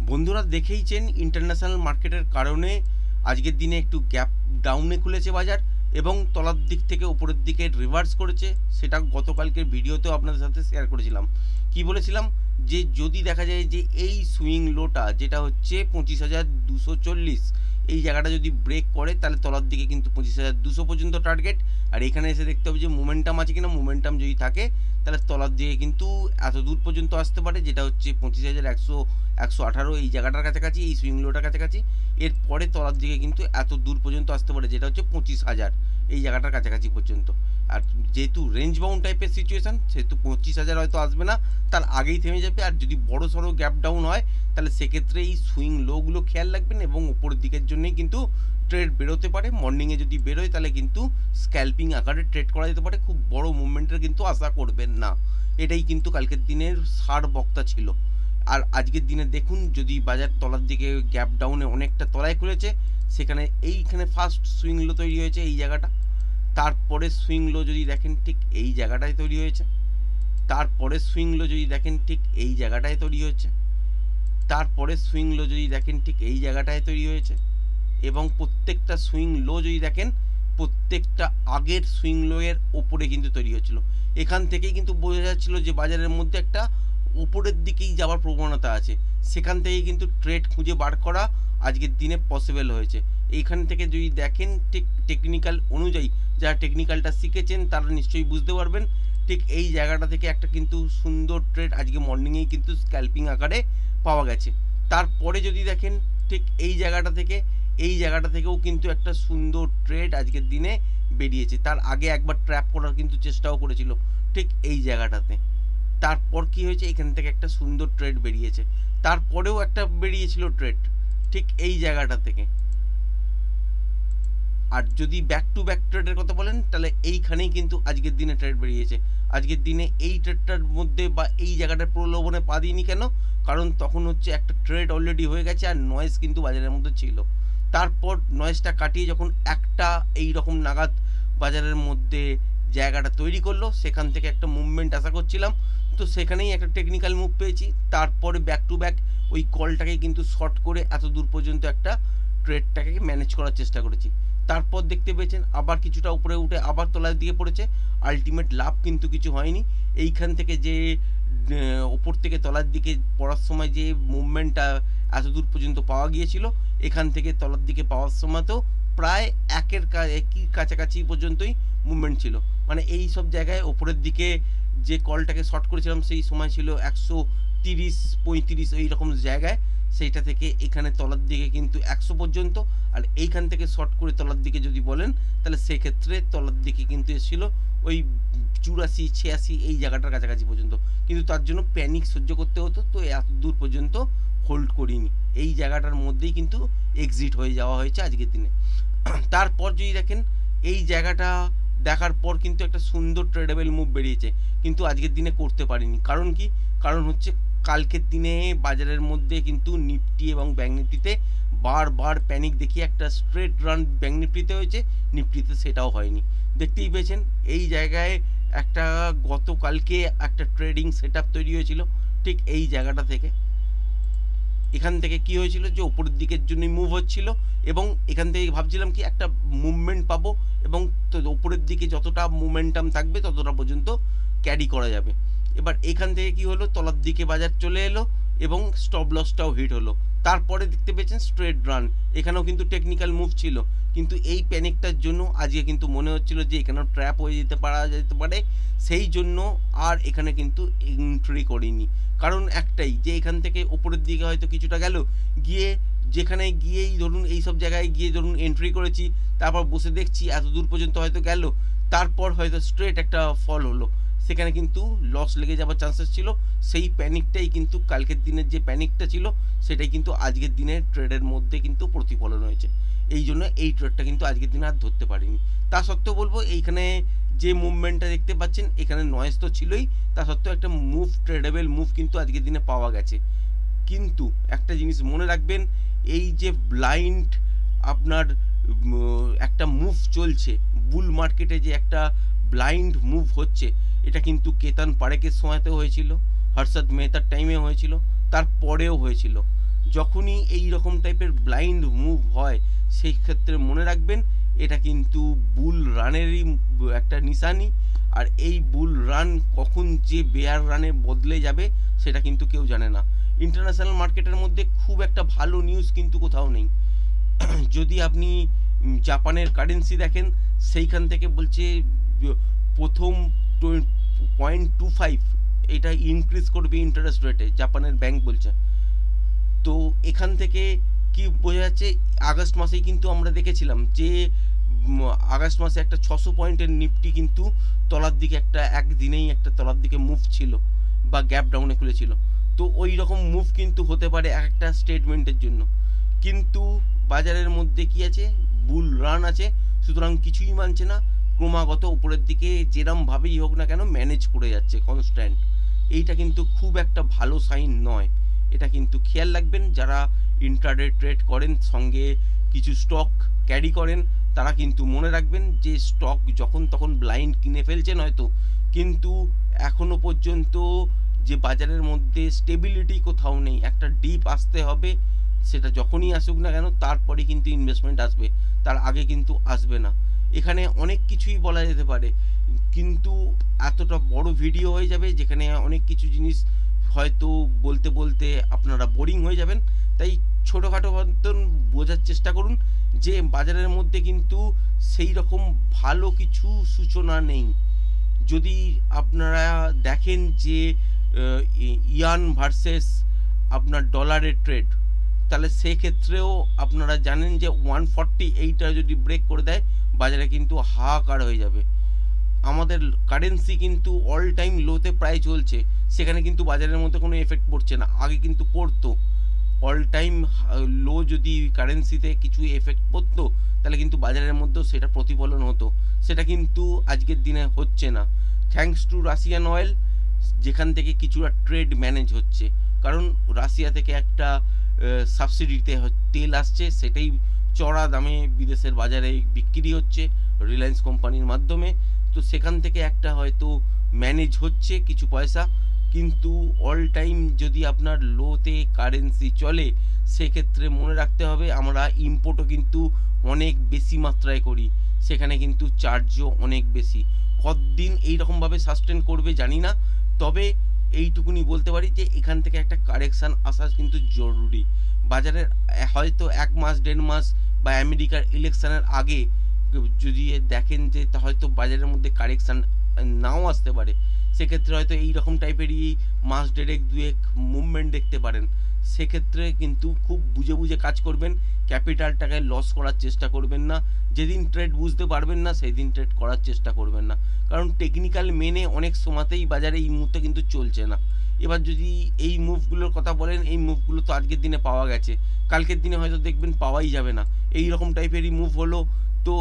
বন্ধুরা দেখেইছেন ইন্টারন্যাশনাল মার্কেটের কারণে আজকের দিনে একটু গ্যাপ ডাউনে খুলেছে বাজার এবং তলার দিক থেকে উপরের দিকে রিভার্স করেছে। সেটা গতকালকের ভিডিওতেও আপনাদের সাথে শেয়ার করেছিলাম। কি বলেছিলাম যে যদি দেখা যায় যে এই সুইং লোটা যেটা হচ্ছে 25,240, এই জায়গাটা যদি ব্রেক করে তাহলে তলার দিকে কিন্তু 25,200 পর্যন্ত টার্গেট। আর এখানে এসে দেখতে হবে যে মোমেন্টাম আছে কিনা। মোমেন্টাম যদি থাকে তাহলে তলার দিকে কিন্তু এত দূর পর্যন্ত আসতে পারে, যেটা হচ্ছে 25,118 এই জায়গাটার কাছাকাছি, এই সুইং লোটার কাছাকাছি। এরপরে তলার দিকে কিন্তু এত দূর পর্যন্ত আসতে পারে, যেটা হচ্ছে 25,000 এই জায়গাটার কাছাকাছি পর্যন্ত। আর যেহেতু রেঞ্জ বাউন্ড টাইপের সিচুয়েশান, সেহেতু 25,000 হয়তো আসবে না, তার আগেই থেমে যাবে। আর যদি বড় সড়ো গ্যাপ ডাউন হয় তাহলে সেক্ষেত্রে এই সুইং লোগুলো খেয়াল রাখবেন এবং উপরের দিকের জন্যই কিন্তু ট্রেড বেরোতে পারে। মর্নিংয়ে যদি বেরোয় তাহলে কিন্তু স্ক্যাল্পিং আকারে ট্রেড করা যেতে পারে, খুব বড় মুভমেন্টের কিন্তু আশা করবেন না। এটাই কিন্তু কালকের দিনের সার বক্তা ছিল। আর আজকের দিনে দেখুন, যদি বাজার তলার দিকে গ্যাপ ডাউনে অনেকটা তলায় খুলেছে, সেখানে এইখানে ফার্স্ট সুইং লো তৈরি হয়েছে এই জায়গাটা। তারপরে সুইং লো যদি দেখেন ঠিক এই জায়গাটায় তৈরি হয়েছে। তারপরে সুইং লো যদি দেখেন ঠিক এই জায়গাটায় তৈরি হয়েছে। তারপরে সুইং লো যদি দেখেন ঠিক এই জায়গাটায় তৈরি হয়েছে। এবং প্রত্যেকটা সুইং লো যদি দেখেন, প্রত্যেকটা আগের সুইং লো এর ওপরে কিন্তু তৈরি হচ্ছিল। এখান থেকেই কিন্তু বোঝা যাচ্ছিল যে বাজারের মধ্যে একটা উপরের দিকেই যাওয়ার প্রবণতা আছে। সেখান থেকেই কিন্তু ট্রেড খুঁজে বার করা আজকের দিনে পসিবল হয়েছে। এইখান থেকে যদি দেখেন ঠিক টেকনিক্যাল অনুযায়ী, যারা টেকনিক্যালটা শিখেছেন তারা নিশ্চয়ই বুঝতে পারবেন। ঠিক এই জায়গাটা থেকে একটা কিন্তু সুন্দর ট্রেড আজকে মর্নিংয়েই কিন্তু স্ক্যাল্পিং আকারে পাওয়া গেছে। তারপরে যদি দেখেন ঠিক এই জায়গাটা থেকে, এই জায়গাটা থেকেও কিন্তু একটা সুন্দর ট্রেড আজকের দিনে বেরিয়েছে। তার আগে একবার ট্র্যাপ করার কিন্তু চেষ্টাও করেছিল ঠিক এই জায়গাটাতে। তারপর কি হয়েছে, এখান থেকে একটা সুন্দর ট্রেড বেরিয়েছে। তারপরেও একটা বেরিয়েছিল ট্রেড ঠিক এই জায়গাটা থেকে। আর যদি ব্যাক টু ব্যাক ট্রেডের কথা বলেন তাহলে এইখানেই কিন্তু আজকের দিনে ট্রেড বেরিয়েছে। আজকের দিনে এই ট্রেডটার মধ্যে বা এই জায়গাটার প্রলোভনে পা দিইনি কেন, কারণ তখন হচ্ছে একটা ট্রেড অলরেডি হয়ে গেছে আর নয়েজ কিন্তু বাজারের মধ্যে ছিল। তারপর নয়েজটা কাটিয়ে যখন একটা এই রকম নাগাদ বাজারের মধ্যে জায়গাটা তৈরি করলো, সেখান থেকে একটা মুভমেন্ট আশা করছিলাম, তো সেখানেই একটা টেকনিক্যাল মুভ পেয়েছি। তারপরে ব্যাক টু ব্যাক ওই কলটাকে কিন্তু শর্ট করে এত দূর পর্যন্ত একটা ট্রেডটাকে ম্যানেজ করার চেষ্টা করেছি। তারপর দেখতে পেয়েছেন আবার কিছুটা উপরে উঠে আবার তলার দিকে পড়েছে। আলটিমেট লাভ কিন্তু কিছু হয়নি। এইখান থেকে যে ওপর থেকে তলার দিকে পড়ার সময় যে মুভমেন্টটা এত দূর পর্যন্ত পাওয়া গিয়েছিল, এখান থেকে তলার দিকে পাওয়ার সময়তেও প্রায় একই কাছাকাছি পর্যন্তই মুভমেন্ট ছিল। মানে এই সব জায়গায় ওপরের দিকে যে কলটাকে শর্ট করেছিলাম সেই সময় ছিল 130-35 এই রকম জায়গায়। সেইটা থেকে এখানে তলার দিকে কিন্তু 100 পর্যন্ত। আর এইখান থেকে শর্ট করে তলার দিকে যদি বলেন তাহলে সেক্ষেত্রে তলার দিকে কিন্তু এসেছিল ওই 84-86 এই জায়গাটার কাছাকাছি পর্যন্ত। কিন্তু তার জন্য প্যানিক সহ্য করতে হতো, তো এত দূর পর্যন্ত হোল্ড করিনি। এই জায়গাটার মধ্যেই কিন্তু এক্সিট হয়ে যাওয়া হয়েছে আজকের দিনে। তারপর যদি দেখেন এই জায়গাটা দেখার পর কিন্তু একটা সুন্দর ট্রেডেবল মুভ বেরিয়েছে, কিন্তু আজকের দিনে করতে পারিনি। কারণ কি? কারণ হচ্ছে কালকের দিনে বাজারের মধ্যে কিন্তু নিফটি এবং ব্যাঙ্ক নিফটিতে বারবার প্যানিক দেখিয়ে একটা স্ট্রেট রান ব্যাঙ্ক নিফটিতে হয়েছে, নিফটিতে সেটাও হয়নি। দেখতেই পেয়েছেন এই জায়গায় একটা গতকালকে একটা ট্রেডিং সেট আপ তৈরি হয়েছিল ঠিক এই জায়গাটা থেকে। এখান থেকে কি হয়েছিল যে উপরের দিকের জন্যই মুভ হচ্ছিল এবং এখান থেকে ভাবছিলাম কি একটা মুভমেন্ট পাবো এবং তো উপরের দিকে যতটা মোমেন্টাম থাকবে ততটা পর্যন্ত ক্যারি করা যাবে। এবার এখান থেকে কি হলো, তলার দিকে বাজার চলে এলো এবং স্টপ লসটাও হিট হলো। তারপরে দেখতে পেয়েছেন স্ট্রেট রান, এখানেও কিন্তু টেকনিক্যাল মুভ ছিল, কিন্তু এই প্যানিকটার জন্য আজকে কিন্তু মনে হচ্ছিল যে এখানেও ট্র্যাপ হয়ে যেতে পারে। সেই জন্য আর এখানে কিন্তু এন্ট্রি করিনি। কারণ একটাই যে এখান থেকে ওপরের দিকে হয়তো কিছুটা গেল, গিয়ে যেখানে গিয়েই ধরুন এই সব জায়গায় গিয়ে ধরুন এন্ট্রি করেছি, তারপর বসে দেখছি এত দূর পর্যন্ত হয়তো গেল, তারপর হয়তো স্ট্রেট একটা ফল হলো, সেখানে কিন্তু লস লেগে যাওয়ার চান্সেস ছিল। সেই প্যানিকটাই কিন্তু কালকের দিনের যে প্যানিকটা ছিল সেটাই কিন্তু আজকের দিনের ট্রেডের মধ্যে কিন্তু প্রতিফলন হয়েছে। এই জন্য এই ট্রেডটা কিন্তু আজকের দিনে আর ধরতে পারিনি। তা সত্ত্বেও বলবো এইখানে যে মুভমেন্টটা দেখতে পাচ্ছেন, এখানে নয়েজ তো ছিলই, তা সত্ত্বেও একটা মুভ, ট্রেডেবল মুভ কিন্তু আজকের দিনে পাওয়া গেছে। কিন্তু একটা জিনিস মনে রাখবেন, এই যে ব্লাইন্ড আপনার একটা মুভ চলছে বুল মার্কেটে, যে একটা ব্লাইন্ড মুভ হচ্ছে, এটা কিন্তু কেতন পারেখের সময়তেও হয়েছিল, হর্ষদ মেহতার টাইমে হয়েছিল, তারপরেও হয়েছিল। যখনই এই রকম টাইপের ব্লাইন্ড মুভ হয় সেই ক্ষেত্রে মনে রাখবেন এটা কিন্তু বুল রানেরই একটা নিশানি। আর এই বুল রান কখন যে বেয়ার রানে বদলে যাবে সেটা কিন্তু কেউ জানে না। ইন্টারন্যাশনাল মার্কেটের মধ্যে খুব একটা ভালো নিউজ কিন্তু কোথাও নেই। যদি আপনি জাপানের কারেন্সি দেখেন সেইখান থেকে বলছে প্রথম 0.25 এটা ইনক্রিজ করবে ইন্টারেস্ট রেটে, জাপানের ব্যাংক বলছে। তো এখান থেকে কি বোঝা যাচ্ছে, আগস্ট মাসেই কিন্তু আমরা দেখেছিলাম যে আগস্ট মাসে একটা 600 পয়েন্টের নিফটি কিন্তু তলার দিকে একটা একদিনেই একটা তলার দিকে মুভ ছিল বা গ্যাপ ডাউনে খুলেছিল। তো ওই রকম মুভ কিন্তু হতে পারে একটা স্টেটমেন্টের জন্য, কিন্তু বাজারের মধ্যে কি আছে, বুল রান আছে, সুতরাং কিছুই মানছে না, ক্রমাগত উপরের দিকে যেরমভাবেই হোক না কেন ম্যানেজ করে যাচ্ছে কনস্ট্যান্ট। এইটা কিন্তু খুব একটা ভালো সাইন নয়, এটা কিন্তু খেয়াল রাখবেন। যারা ইন্ট্রাডে ট্রেড করেন, সঙ্গে কিছু স্টক ক্যারি করেন, তারা কিন্তু মনে রাখবেন যে স্টক যখন তখন ব্লাইন্ড কিনে ফেলছেন হয়তো, কিন্তু এখনো পর্যন্ত যে বাজারের মধ্যে স্টেবিলিটি কোথাও নেই, একটা ডিপ আসতে হবে, সেটা যখনই আসুক না কেন তারপরে কিন্তু ইনভেস্টমেন্ট আসবে, তার আগে কিন্তু আসবে না। এখানে অনেক কিছুই বলা যেতে পারে, কিন্তু এতটা বড় ভিডিও হয়ে যাবে যেখানে অনেক কিছু জিনিস হয়তো বলতে বলতে আপনারা বোরিং হয়ে যাবেন। তাই ছোটোখাটো মতন বোঝার চেষ্টা করুন যে বাজারের মধ্যে কিন্তু সেই রকম ভালো কিছু সূচনা নেই। যদি আপনারা দেখেন যে ইয়ান ভার্সেস আপনার ডলারের ট্রেড, তাহলে সেক্ষেত্রেও আপনারা জানেন যে 148 যদি ব্রেক করে দেয় বাজারে কিন্তু হাহাকার হয়ে যাবে। আমাদের কারেন্সি কিন্তু অল টাইম লোতে প্রায় চলছে, সেখানে কিন্তু বাজারের মধ্যে কোনো এফেক্ট পড়ছে না, আগে কিন্তু পড়তো। অল টাইম লো যদি কারেন্সিতে কিছু এফেক্ট পড়তো তাহলে কিন্তু বাজারের মধ্যেও সেটা প্রতিফলন হতো, সেটা কিন্তু আজকের দিনে হচ্ছে না, থ্যাঙ্কস টু রাশিয়ান অয়েল, যেখান থেকে কিছুটা ট্রেড ম্যানেজ হচ্ছে। কারণ রাশিয়া থেকে একটা সাবসিডিতে তেল আসছে, সেটাই চড়া দামে বিদেশের বাজারে বিক্রি হচ্ছে রিলায়েন্স কোম্পানির মাধ্যমে। তো সেখান থেকে একটা হয়তো ম্যানেজ হচ্ছে কিছু পয়সা, কিন্তু অল টাইম যদি আপনার লোতে কারেন্সি চলে সেক্ষেত্রে মনে রাখতে হবে আমরা ইম্পোর্টও কিন্তু অনেক বেশি মাত্রায় করি, সেখানে কিন্তু চার্জও অনেক বেশি। কতদিন এইরকমভাবে সাস্টেন করবে জানি না, তবে এইটুকুনি বলতে পারি যে এখান থেকে একটা কারেকশান আসা কিন্তু জরুরি। বাজারের হয়তো 1 মাস 1.5 মাস বা আমেরিকার ইলেকশনের আগে যদি দেখেন যে তা হয়তো বাজারের মধ্যে কারেকশান নাও আসতে পারে, সেক্ষেত্রে হয়তো এই রকম টাইপেরই মাস 1.5-2 মুভমেন্ট দেখতে পারেন। সেক্ষেত্রে কিন্তু খুব বুঝে বুঝে কাজ করবেন, ক্যাপিটালটাকে লস করার চেষ্টা করবেন না। যেদিন ট্রেড বুঝতে পারবেন না সেই দিন ট্রেড করার চেষ্টা করবেন না, কারণ টেকনিক্যাল মেনে অনেক সময়তেই বাজারে এই মুহূর্তে কিন্তু চলছে না। এবার যদি এই মুভগুলোর কথা বলেন, এই মুভগুলো তো আজকের দিনে পাওয়া গেছে, কালকের দিনে হয়তো দেখবেন পাওয়াই যাবে না। এই রকম টাইপেরই মুভ হলো, তো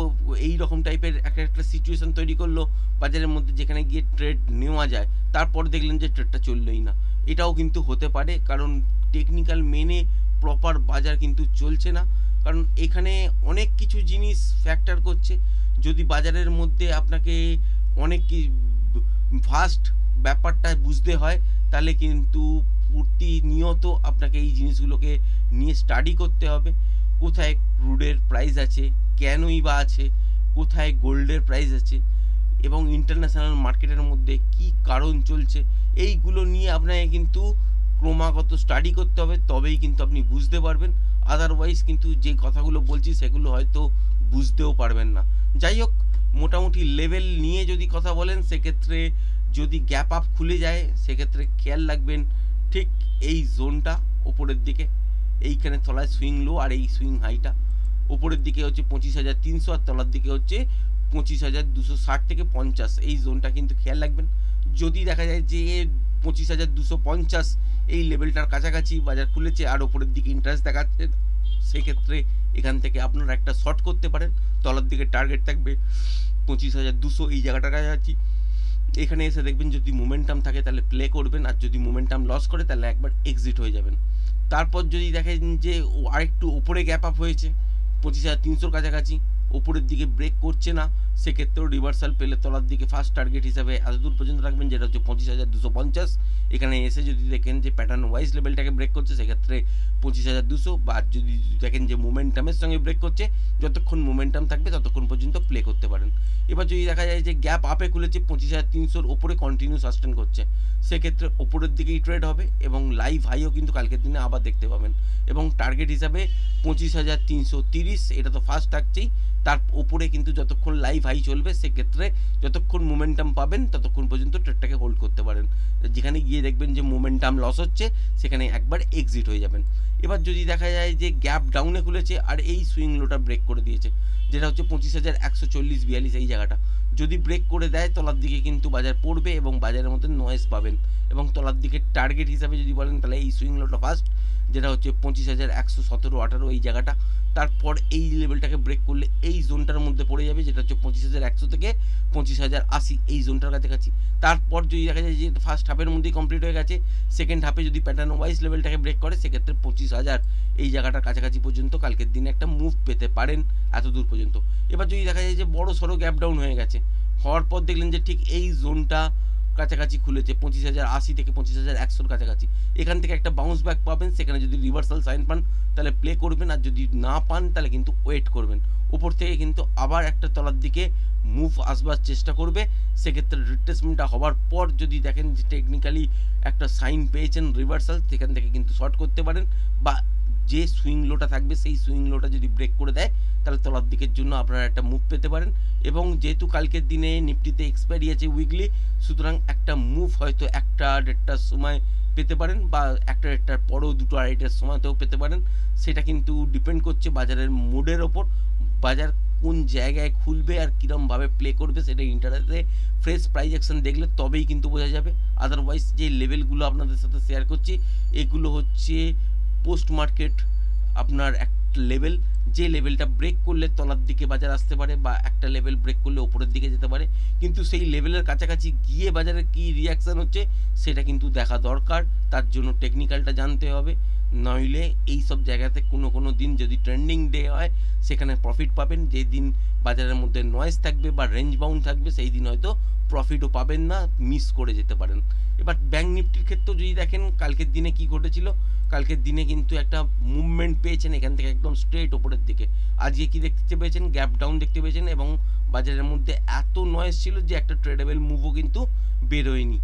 এই রকম টাইপের একটা সিচুয়েশন তৈরি করলো বাজারের মধ্যে যেখানে গিয়ে ট্রেড নেওয়া যায়, তারপর দেখলেন যে ট্রেডটা চললোই না। এটাও কিন্তু হতে পারে, কারণ টেকনিক্যাল মেনে প্রপার বাজার কিন্তু চলছে না, কারণ এখানে অনেক কিছু জিনিস ফ্যাক্টর করছে। যদি বাজারের মধ্যে আপনাকে অনেক ফাস্ট ব্যাপারটা বুঝতে হয় তাহলে কিন্তু প্রতিনিয়ত আপনাকে এই জিনিসগুলোকে নিয়ে স্টাডি করতে হবে। কোথায় ক্রুডের প্রাইস আছে, কেনই বা আছে, কোথায় গোল্ডের প্রাইস আছে, এবং ইন্টারন্যাশনাল মার্কেটের মধ্যে কি কারণ চলছে, এইগুলো নিয়ে আপনাকে কিন্তু ক্রমাগত স্টাডি করতে হবে, তবেই কিন্তু আপনি বুঝতে পারবেন। আদারওয়াইজ কিন্তু যে কথাগুলো বলছি সেগুলো হয়তো বুঝতেও পারবেন না। যাই হোক, মোটামুটি লেভেল নিয়ে যদি কথা বলেন সেক্ষেত্রে যদি গ্যাপ আপ খুলে যায় সেক্ষেত্রে খেয়াল রাখবেন ঠিক এই জোনটা ওপরের দিকে, এইখানে তলায় সুইং লো আর এই সুইং হাইটা, ওপরের দিকে হচ্ছে 25,300 আর তলার দিকে হচ্ছে 25,260 থেকে 50, এই জোনটা কিন্তু খেয়াল রাখবেন। যদি দেখা যায় যে 25,250 এই লেভেলটার কাছাকাছি বাজার খুলেছে আর ওপরের দিকে ইন্টারেস্ট দেখাচ্ছে, সেক্ষেত্রে এখান থেকে আপনারা একটা শর্ট করতে পারেন। তলার দিকে টার্গেট থাকবে 25,200 এই জায়গাটার কাছাকাছি। এখানে এসে দেখবেন যদি মোমেন্টাম থাকে তাহলে প্লে করবেন, আর যদি মোমেন্টাম লস করে তাহলে একবার এক্সিট হয়ে যাবেন। তারপর যদি দেখেন যে আরেকটু ওপরে গ্যাপ আপ হয়েছে 25,300 কাছাকাছি, ওপরের দিকে ব্রেক করছে না, সেক্ষেত্রেও রিভার্সাল পেলে তলার দিকে ফার্স্ট টার্গেট হিসাবে এত দূর পর্যন্ত রাখবেন, যেটা হচ্ছে 25,250। এখানে এসে যদি দেখেন যে প্যাটার্ন ওয়াইজ লেভেলটাকে ব্রেক করছে, সেক্ষেত্রে 25,200, বা যদি দেখেন যে মোমেন্টামের সঙ্গে ব্রেক করছে, যতক্ষণ মোমেন্টাম থাকবে ততক্ষণ পর্যন্ত প্লে করতে পারেন। এবার যদি দেখা যায় যে গ্যাপ আপে খুলেছে 25,300-র ওপরে কন্টিনিউ সাস্টেন করছে, সেক্ষেত্রে ওপরের দিকেই ট্রেড হবে এবং লাইভ হাইও কিন্তু কালকের দিনে আবার দেখতে পাবেন। এবং টার্গেট হিসাবে 25,330, এটা তো ফার্স্ট থাকছেই, তার ওপরে কিন্তু যতক্ষণ লাইভ হাই চলবে, সেক্ষেত্রে যতক্ষণ মোমেন্টাম পাবেন ততক্ষণ পর্যন্ত ট্রেডটাকে হোল্ড করতে পারেন। যেখানে গিয়ে দেখবেন যে মোমেন্টাম লস হচ্ছে, সেখানে একবার এক্সিট হয়ে যাবেন। এবার যদি দেখা যায় যে গ্যাপ ডাউনে খুলেছে আর এই সুইং লোটা ব্রেক করে দিয়েছে, যেটা হচ্ছে 25,140-42, এই জায়গাটা যদি ব্রেক করে দেয়, তলার দিকে কিন্তু বাজার পড়বে এবং বাজারের মধ্যে নয়েজ পাবেন। এবং তলার দিকে টার্গেট হিসাবে যদি বলেন, তাহলে এই সুইং লোটা ফার্স্ট, যেটা হচ্ছে 25,117-18, এই জায়গাটা। তারপর এই লেভেলটাকে ব্রেক করলে এই জোনটার মধ্যে পড়ে যাবে, যেটা হচ্ছে 25,100 থেকে 25,080, এই জোনটার কাছাকাছি। তারপর যদি দেখা যায় যে ফার্স্ট হাফের মধ্যেই কমপ্লিট হয়ে গেছে, সেকেন্ড হাফে যদি প্যাটার্ন ওয়াইজ লেভেলটাকে ব্রেক করে, সেক্ষেত্রে 25,000 এই জায়গাটার কাছাকাছি পর্যন্ত কালকের দিনে একটা মুভ পেতে পারেন এত দূর পর্যন্ত। এবার যদি দেখা যায় যে বড় সড়ো গ্যাপ ডাউন হয়ে গেছে, হওয়ার পর দেখলেন যে ঠিক এই জোনটা কাছাকাছি খুলেছে 25,080 থেকে 25,100-র কাছাকাছি, এখান থেকে একটা বাউন্স ব্যাক পাবেন। সেখানে যদি রিভার্সাল সাইন পান তাহলে প্লে করবেন, আর যদি না পান তাহলে কিন্তু ওয়েট করবেন। উপর থেকে কিন্তু আবার একটা তলার দিকে মুভ আসবার চেষ্টা করবে, সেক্ষেত্রে রিট্রেসমেন্টটা হওয়ার পর যদি দেখেন যে টেকনিক্যালি একটা সাইন পেয়েছেন রিভার্সাল, সেখান থেকে কিন্তু শর্ট করতে পারেন, বা যে সুইং লোটা থাকবে সেই সুইং লোটা যদি ব্রেক করে দেয়, তাহলে তলার দিকের জন্য আপনারা একটা মুভ পেতে পারেন। এবং যেহেতু কালকের দিনে নিফটিতে এক্সপায়ারি আছে উইকলি, সুতরাং একটা মুভ হয়তো 1-1.5টার সময় পেতে পারেন, বা 1-1.5টার পরেও 2-2.5টার সময়তেও পেতে পারেন। সেটা কিন্তু ডিপেন্ড করছে বাজারের মুডের ওপর, বাজার কোন জায়গায় খুলবে আর কীরমভাবে প্লে করবে, সেটা ইন্টারনেটে ফ্রেশ প্রাইস অ্যাকশন দেখলে তবেই কিন্তু বোঝা যাবে। আদারওয়াইজ যে লেভেলগুলো আপনাদের সাথে শেয়ার করছি, এগুলো হচ্ছে পোস্ট মার্কেট আপনার একটা লেভেল, যে লেভেলটা ব্রেক করলে তলার দিকে বাজার আসতে পারে, বা একটা লেভেল ব্রেক করলে ওপরের দিকে যেতে পারে। কিন্তু সেই লেভেলের কাছাকাছি গিয়ে বাজারের কী রিয়াকশান হচ্ছে সেটা কিন্তু দেখা দরকার, তার জন্য টেকনিক্যালটা জানতে হবে। নইলে এই সব জায়গাতে কোনো দিন যদি ট্রেন্ডিং ডে হয়, সেখানে প্রফিট পাবেন, যেই দিন বাজারের মধ্যে নয়েজ থাকবে বা রেঞ্জ বাউন্ড থাকবে, সেই দিন হয়তো প্রফিটও পাবেন না, মিস করে যেতে পারেন। এবার ব্যাঙ্ক নিফটির ক্ষেত্রেও যদি দেখেন কালকের দিনে কি ঘটেছিল, কালকের দিনে কিন্তু একটা মুভমেন্ট পেয়েছেন এখান থেকে একদম স্ট্রেট ওপরের দিকে। আজকে কি দেখতে পেয়েছেন, গ্যাপ ডাউন দেখতে পেয়েছেন, এবং বাজারের মধ্যে এত নয়েজ ছিল যে একটা ট্রেডেবল মুভও কিন্তু বেরোয়নি।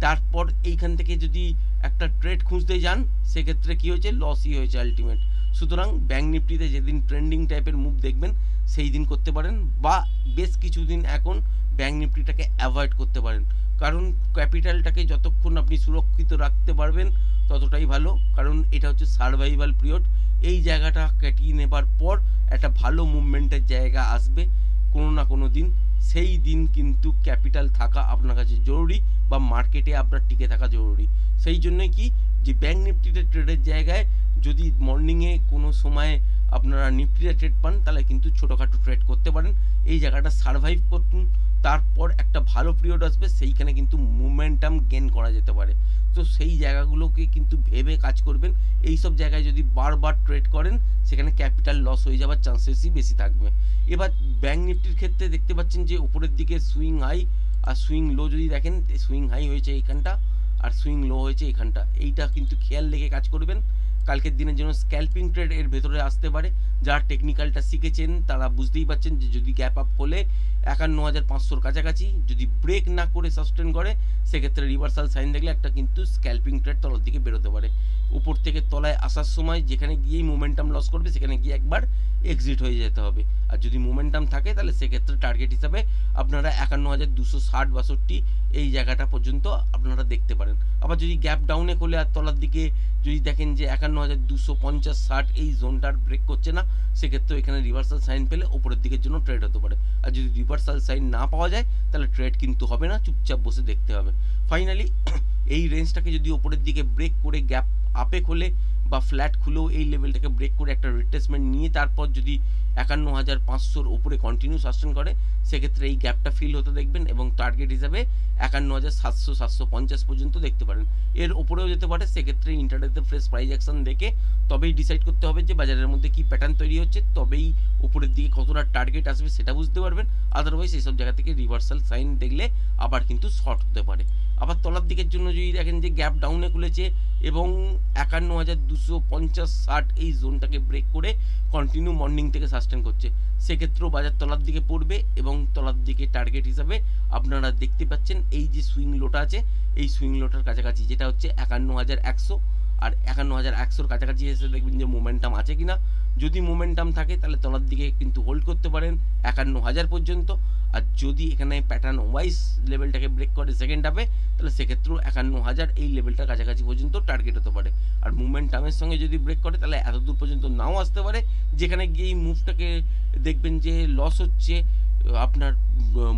তারপর এইখান থেকে যদি একটা ট্রেড খুঁজতে যান, সেক্ষেত্রে কী হয়েছে, লসই হয়েছে আলটিমেট। সুতরাং ব্যাঙ্ক নিফটিতে যেদিন ট্রেন্ডিং টাইপের মুভ দেখবেন সেই দিন করতে পারেন, বা বেশ কিছুদিন এখন ব্যাঙ্ক নিফটিটাকে অ্যাভয়েড করতে পারেন। কারণ ক্যাপিটালটাকে যতক্ষণ আপনি সুরক্ষিত রাখতে পারবেন ততটাই ভালো, কারণ এটা হচ্ছে সার্ভাইভাল পিরিয়ড। এই জায়গাটা কাটিয়ে নেবার পর একটা ভালো মুভমেন্টের জায়গা আসবে কোনো না কোনো দিন, সেই দিন কিন্তু ক্যাপিটাল থাকা আপনার কাছে জরুরি, বা মার্কেটে আপনার টিকে থাকা জরুরি। সেই জন্যই কি যে ব্যাঙ্ক নিফটিতে ট্রেডের জায়গায় যদি মর্নিংয়ে কোনো সময় আপনারা নিফটিতে ট্রেড পান, তাহলে কিন্তু ছোটোখাটো ট্রেড করতে পারেন। এই জায়গাটা সার্ভাইভ করুন, তারপর একটা ভালো পিরিয়ড আসবে, সেইখানে কিন্তু মোমেন্টাম গেন করা যেতে পারে। তো সেই জায়গাগুলোকে কিন্তু ভেবে কাজ করবেন। এই সব জায়গায় যদি বারবার ট্রেড করেন, সেখানে ক্যাপিটাল লস হয়ে যাওয়ার চান্সেসই বেশি থাকবে। এবার ব্যাঙ্ক নিফটির ক্ষেত্রে দেখতে পাচ্ছেন যে উপরের দিকে সুইং হাই আর সুইং লো যদি দেখেন, সুইং হাই হয়েছে এইখানটা আর সুইং লো হয়েছে এখানটা, এইটা কিন্তু খেয়াল রেখে কাজ করবেন। কালকের দিনের জন্য স্ক্যাল্পিং ট্রেড এর ভেতরে আসতে পারে। যারা টেকনিক্যালটা শিখেছেন তারা বুঝতেই পারছেন যে যদি গ্যাপ আপ হলে 51,500-র কাছাকাছি যদি ব্রেক না করে সাস্টেন করে, সেক্ষেত্রে রিভার্সাল সাইন দেখলে একটা কিন্তু স্ক্যাল্পিং ট্রেড তলার দিকে বেরোতে পারে। উপর থেকে তলায় আসার সময় যেখানে গিয়েই মোমেন্টাম লস করবে, সেখানে গিয়ে একবার এক্সিট হয়ে যেতে হবে। আর যদি মোমেন্টাম থাকে, তাহলে সেক্ষেত্রে টার্গেট হিসাবে আপনারা 51,260-62 এই জায়গাটা পর্যন্ত আপনারা দেখতে পারেন। আবার যদি গ্যাপ ডাউনে করলে আর তলার দিকে যদি দেখেন যে 51,250-60 এই জোনটার ব্রেক করছে না, সেক্ষেত্রে এখানে রিভার্সাল সাইন পেলে ওপরের দিকের জন্য ট্রেড হতে পারে। আর যদি রিভার্সাল সাইন না পাওয়া যায়, তাহলে ট্রেড কিন্তু হবে না, চুপচাপ বসে দেখতে হবে। ফাইনালি এই রেঞ্জটাকে যদি ওপরের দিকে ব্রেক করে গ্যাপ আপে খোলে, বা ফ্ল্যাট খুলেও এই লেভেলটাকে ব্রেক করে একটা রিট্রেসমেন্ট নিয়ে তারপর যদি ৫১,৫০০-র উপরে কন্টিনিউ সাস্টেন করে, সেক্ষেত্রে এই গ্যাপটা ফিল হতে দেখবেন এবং টার্গেট হিসাবে ৫১,৭০০-৭৫০ পর্যন্ত দেখতে পারেন। এর ওপরেও যেতে পারে, সেক্ষেত্রে ইন্টারডেতে ফ্রেশ প্রাইস অ্যাকশন দেখে তবেই ডিসাইড করতে হবে যে বাজারের মধ্যে কি প্যাটার্ন তৈরি হচ্ছে, তবেই উপরের দিকে কতটা টার্গেট আসবে সেটা বুঝতে পারবেন। আদারওয়াইজ এইসব জায়গা থেকে রিভার্সাল সাইন দেখলে আবার কিন্তু শর্ট হতে পারে। আবার তলার দিকের জন্য যদি দেখেন যে গ্যাপ ডাউনে খুলেছে এবং ৫১,২৫০-৬০ এই জোনটাকে ব্রেক করে কন্টিনিউ মর্নিং থেকে সাস্টেন করছে, সেক্ষেত্রেও বাজার তলার দিকে পড়বে এবং তলার দিকে টার্গেট হিসাবে আপনারা দেখতে পাচ্ছেন এই যে সুইং লোটা আছে, এই সুইং লোটার কাছাকাছি যেটা হচ্ছে ৫১,১০০, আর ৫১,১০০-র কাছাকাছি এসে দেখবেন যে মোমেন্টাম আছে কিনা। যদি মোমেন্টাম থাকে তাহলে তলার দিকে কিন্তু হোল্ড করতে পারেন ৫১,০০০ পর্যন্ত, আর যদি এখানে প্যাটার্ন ওয়াইজ লেভেলটাকে ব্রেক করে সেকেন্ড হাফে, তাহলে সেক্ষেত্রেও ৫১,০০০ এই লেভেলটার কাছাকাছি পর্যন্ত টার্গেট হতে পারে। আর মুভমেন্টামের সঙ্গে যদি ব্রেক করে তাহলে এত দূর পর্যন্ত নাও আসতে পারে, যেখানে গিয়ে এই মুভটাকে দেখবেন যে লস হচ্ছে আপনার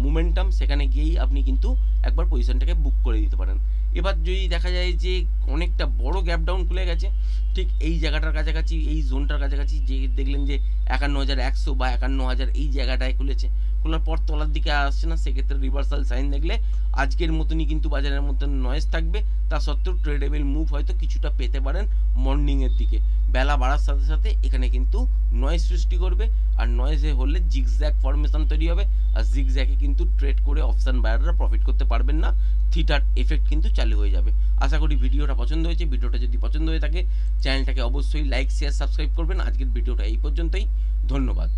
মোমেন্টাম, সেখানে গিয়েই আপনি কিন্তু একবার পজিশনটাকে বুক করে দিতে পারেন। এবার যদি দেখা যায় যে অনেকটা বড় গ্যাপ ডাউন খুলে গেছে ঠিক এই জায়গাটার কাছাকাছি, এই জোনটার কাছাকাছি, যে দেখলেন যে ৫১,১০০ বা ৫১,০০০ এই জায়গাটায় খুলেছে, খোলার পর তলার দিকে আসছে না, সেক্ষেত্রে রিভার্সাল সাইন দেখলে আজকের মতনই কিন্তু বাজারের মধ্যে নয়েজ থাকবে। তা সত্ত্বেও ট্রেডেবল মুভ হয়তো কিছুটা পেতে পারেন মর্নিংয়ের দিকে। বেলা বাড়ার সাথে সাথে এখানে কিন্তু নয়েজ সৃষ্টি করবে, আর নয়েজে হলে জিগজ্যাগ ফরমেশন তৈরি হবে, আর জিগজ্যাগে কিন্তু ট্রেড করে অপশান বায়াররা প্রফিট করতে পারবেন না, থিটার এফেক্ট কিন্তু চালু হয়ে যাবে। আশা করি ভিডিওটা পছন্দ হয়েছে। ভিডিওটা যদি পছন্দ হয়ে থাকে চ্যানেলটাকে অবশ্যই লাইক, শেয়ার, সাবস্ক্রাইব করবেন। আজকের ভিডিওটা এই পর্যন্তই, ধন্যবাদ।